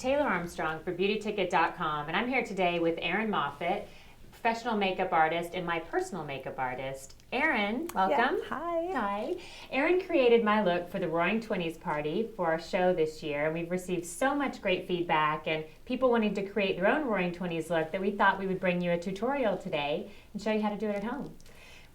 Taylor Armstrong for beautyticket.com, and I'm here today with Erin Moffett, professional makeup artist and my personal makeup artist. Erin, welcome. Yeah, hi. Hi. Erin created my look for the Roaring 20's party for our show this year, and we've received so much great feedback and people wanting to create their own Roaring 20's look that we thought we would bring you a tutorial today and show you how to do it at home.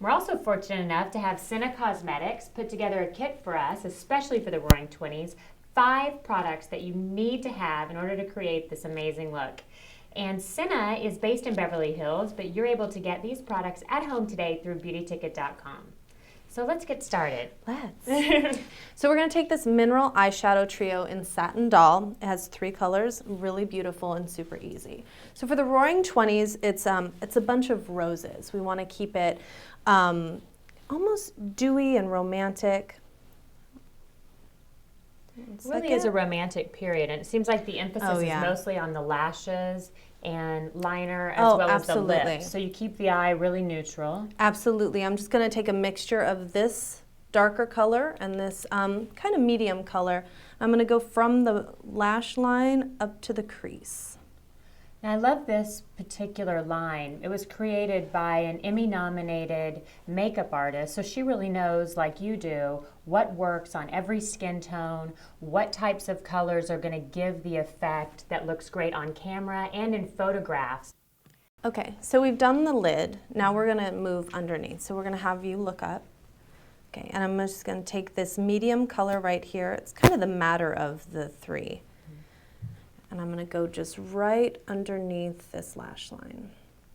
We're also fortunate enough to have Senna Cosmetics put together a kit for us, especially for the Roaring 20's, 5 products that you need to have in order to create this amazing look. And Senna is based in Beverly Hills, but you're able to get these products at home today through beautyticket.com. So let's get started. Let's. So we're going to take this mineral eyeshadow trio in Satin Doll. It has 3 colors, really beautiful and super easy. So for the Roaring 20's, it's a bunch of roses. We want to keep it almost dewy and romantic. It really is a romantic period, and it seems like the emphasis is mostly on the lashes and liner as well as the lips. So you keep the eye really neutral. Absolutely. I'm just going to take a mixture of this darker color and this kind of medium color. I'm going to go from the lash line up to the crease. Now, I love this particular line. It was created by an Emmy-nominated makeup artist, so she really knows, like you do, what works on every skin tone, what types of colors are going to give the effect that looks great on camera and in photographs. Okay, so we've done the lid. Now we're going to move underneath. So we're going to have you look up. Okay, and I'm just going to take this medium color right here. It's kind of the matter of the 3. And I'm going to go just right underneath this lash line.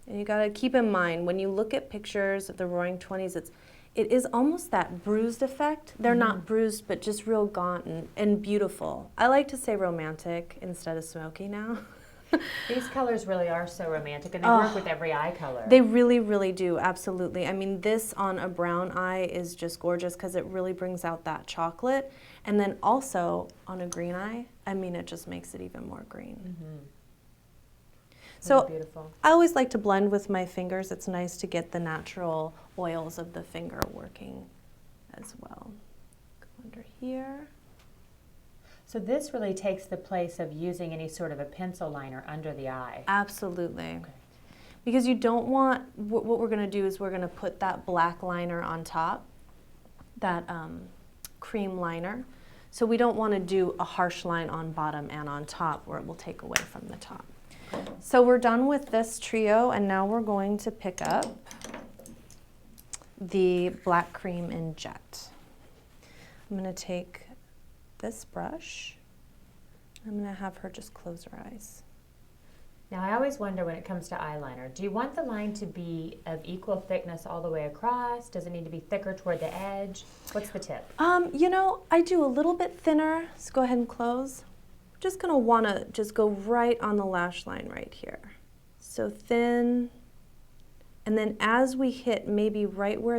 And you got to keep in mind, when you look at pictures of the Roaring 20's, it is almost that bruised effect. They're not bruised, but just real gaunt and beautiful. I like to say romantic instead of smoky now. These colors really are so romantic, and they work with every eye color. They really, really do, absolutely. I mean, this on a brown eye is just gorgeous because it really brings out that chocolate. And then also on a green eye, I mean, it just makes it even more green. So beautiful. I always like to blend with my fingers. It's nice to get the natural oils of the finger working as well. Go under here. So this really takes the place of using any sort of a pencil liner under the eye. Absolutely. Okay. Because you don't want, what we're going to do is we're going to put that black liner on top, that cream liner. So we don't want to do a harsh line on bottom and on top where it will take away from the top. So we're done with this trio, and now we're going to pick up the black cream in Jet. I'm going to take this brush. I'm going to have her just close her eyes. Now, I always wonder when it comes to eyeliner, do you want the line to be of equal thickness all the way across? Does it need to be thicker toward the edge? What's the tip? You know, I do a little bit thinner. Let's go ahead and close. Just going to want to just go right on the lash line right here. So thin. And then as we hit maybe right where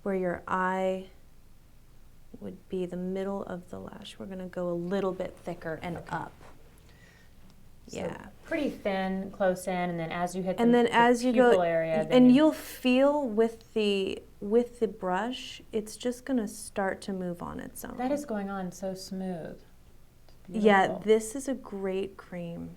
your eye would be the middle of the lash, we're going to go a little bit thicker and up. So pretty thin, close in, and then as you hit and the, then as you go area, and you'll feel with the brush, it's just going to start to move on its own. That is going on so smooth. Yeah, this is a great cream.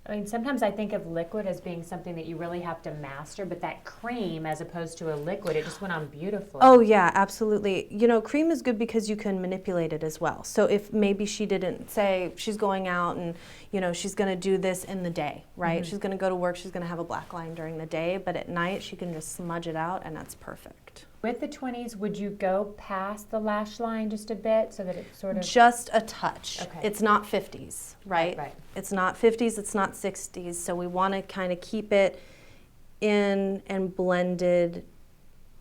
I mean, sometimes I think of liquid as being something that you really have to master, but that cream, as opposed to a liquid, it just went on beautifully. Oh yeah, absolutely. You know, cream is good because you can manipulate it as well. So if maybe she didn't say she's going out and, you know, she's going to do this in the day, right? She's going to go to work, she's going to have a black line during the day, but at night she can just smudge it out, and that's perfect. With the 20's, would you go past the lash line just a bit so that it's sort of... Just a touch. Okay. It's not 50's, right? Right. It's not 50's, it's not 60's, so we want to kind of keep it in and blended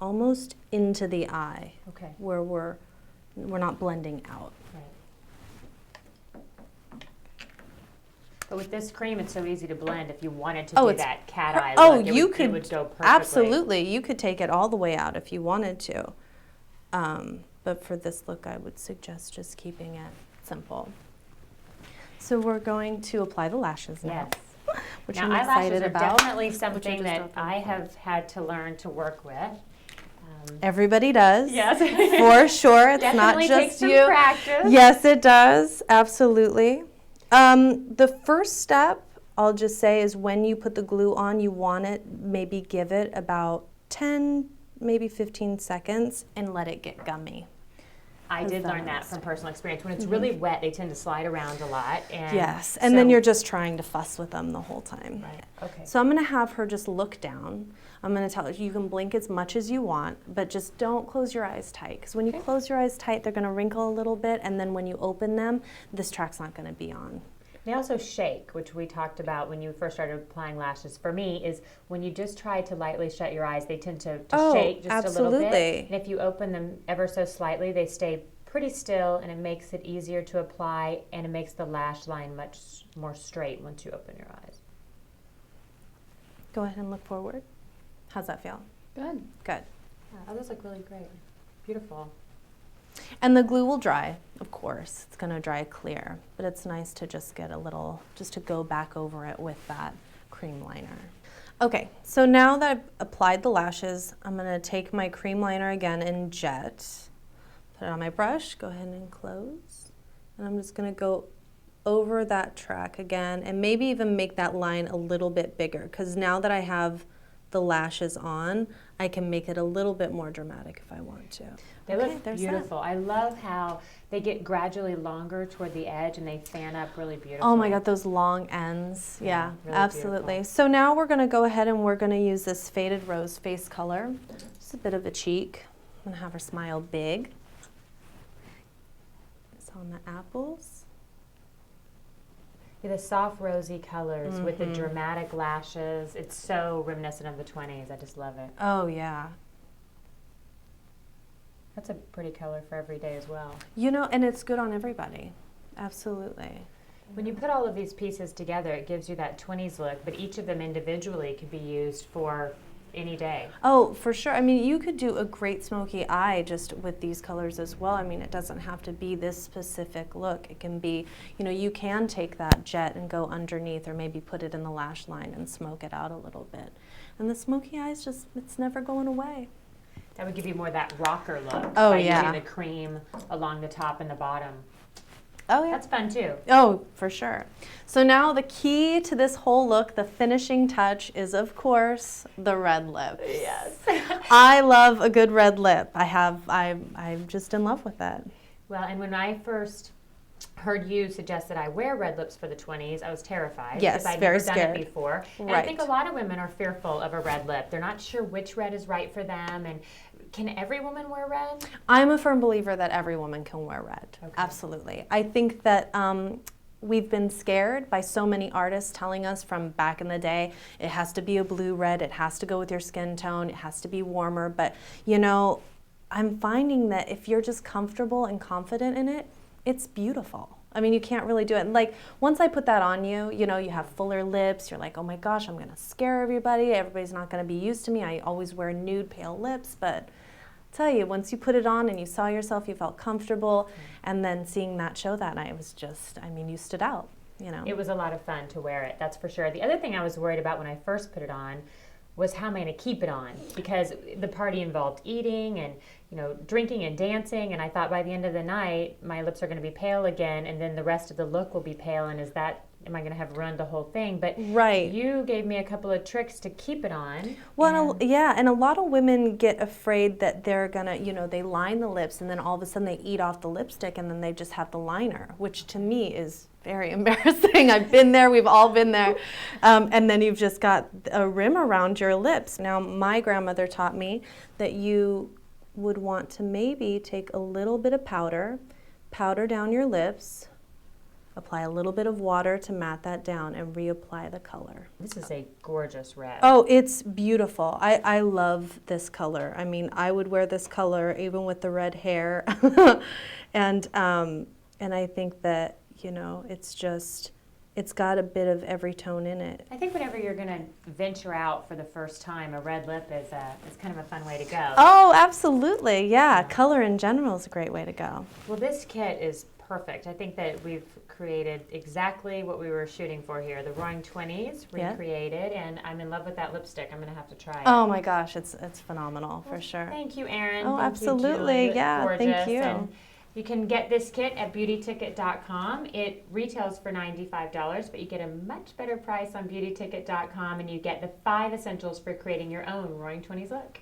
almost into the eye. Okay. Where we're not blending out. Right. But with this cream, it's so easy to blend. If you wanted to do that cat eye look, it would go perfectly. Absolutely. You could take it all the way out if you wanted to. But for this look, I would suggest just keeping it simple. So we're going to apply the lashes now. Yes. Which now, I'm eyelashes excited are about. definitely something that I have had to learn to work with. Everybody does. Yes. For sure. It's Definitely not takes just some you. practice. Yes, it does. Absolutely. The first step, I'll just say, is when you put the glue on, you want it, maybe give it about 10, maybe 15 seconds and let it get gummy. I did learn that from personal experience. When it's really wet, they tend to slide around a lot. And yes, and then you're just trying to fuss with them the whole time. Right, okay. So I'm going to have her just look down. I'm going to tell her you can blink as much as you want, but just don't close your eyes tight. Because when you close your eyes tight, they're going to wrinkle a little bit, and then when you open them, this track's not going to be on. They also shake, which we talked about when you first started applying lashes. For me, is when you just try to lightly shut your eyes, they tend to shake just a little bit. And if you open them ever so slightly, they stay pretty still, and it makes it easier to apply, and it makes the lash line much more straight once you open your eyes. Go ahead and look forward. How's that feel? Good. Good. Yeah, those look really great. Beautiful. And the glue will dry, of course. It's going to dry clear, but it's nice to just get a little, just to go back over it with that cream liner. Okay, so now that I've applied the lashes, I'm going to take my cream liner again in Jet, put it on my brush, go ahead and close, and I'm just going to go over that track again and maybe even make that line a little bit bigger, because now that I have the lashes on, I can make it a little bit more dramatic if I want to. They look beautiful. I love how they get gradually longer toward the edge and they fan up really beautifully. Oh my God, those long ends. Yeah, really absolutely. beautiful. So now we're gonna go ahead and we're gonna use this Faded Rose face color. Just a bit of a cheek. I'm gonna have her smile big. It's on the apples. Yeah, the soft rosy colors with the dramatic lashes. It's so reminiscent of the 20s. I just love it. Oh yeah. That's a pretty color for every day as well. You know, and it's good on everybody. Absolutely. When you put all of these pieces together, it gives you that 20s look, but each of them individually could be used for any day. Oh, for sure. I mean, you could do a great smoky eye just with these colors as well. I mean, it doesn't have to be this specific look. It can be, you know, you can take that jet and go underneath or maybe put it in the lash line and smoke it out a little bit. And the smoky eyes just, it's never going away. That would give you more that rocker look Oh, by yeah. using the cream along the top and the bottom. Oh, yeah. That's fun too. Oh, for sure. So now the key to this whole look, the finishing touch, is of course the red lips. Yes. I love a good red lip. I'm just in love with it. Well, and when I first heard you suggest that I wear red lips for the 20s, I was terrified. Yes, because I'd very never done scared. it before. And I Right. think a lot of women are fearful of a red lip. They're not sure which red is right for them. And can every woman wear red? I'm a firm believer that every woman can wear red. Okay. Absolutely. I think that we've been scared by so many artists telling us from back in the day, it has to be a blue red, it has to go with your skin tone, it has to be warmer. But, you know, I'm finding that if you're just comfortable and confident in it, it's beautiful. I mean, you can't really do it. And like, once I put that on you, you know, you have fuller lips, you're like, oh my gosh, I'm gonna scare everybody. Everybody's not gonna be used to me. I always wear nude, pale lips, but I'll tell you, once you put it on and you saw yourself, you felt comfortable, and then seeing that show that night was just, I mean, you stood out, you know. It was a lot of fun to wear it, that's for sure. The other thing I was worried about when I first put it on was how am I going to keep it on, because the party involved eating and, you know, drinking and dancing, and I thought by the end of the night my lips are going to be pale again, and then the rest of the look will be pale, and am I going to have ruined the whole thing? But right. You gave me a couple of tricks to keep it on. Well, yeah, and a lot of women get afraid that they're gonna, you know, they line the lips and then all of a sudden they eat off the lipstick and then they just have the liner, which to me is very embarrassing. I've been there, we've all been there. And then you've just got a rim around your lips. Now, my grandmother taught me that you would want to maybe take a little bit of powder down your lips, apply a little bit of water to mat that down, and reapply the color. This is a gorgeous red. Oh, it's beautiful. I love this color. I mean, I would wear this color even with the red hair. And I think that, you know, it's got a bit of every tone in it. I think whenever you're going to venture out for the first time, a red lip is kind of a fun way to go. Oh, absolutely. Yeah, color in general is a great way to go. Well, this kit is perfect. I think that we've created exactly what we were shooting for here. The Roaring 20s recreated, and I'm in love with that lipstick. I'm going to have to try it. Oh my gosh, it's phenomenal for sure. Thank you, Erin. Oh, Thank absolutely. You, Julie. Yeah, gorgeous. thank you. And you can get this kit at beautyticket.com. It retails for $95, but you get a much better price on beautyticket.com, and you get the 5 essentials for creating your own Roaring 20s look.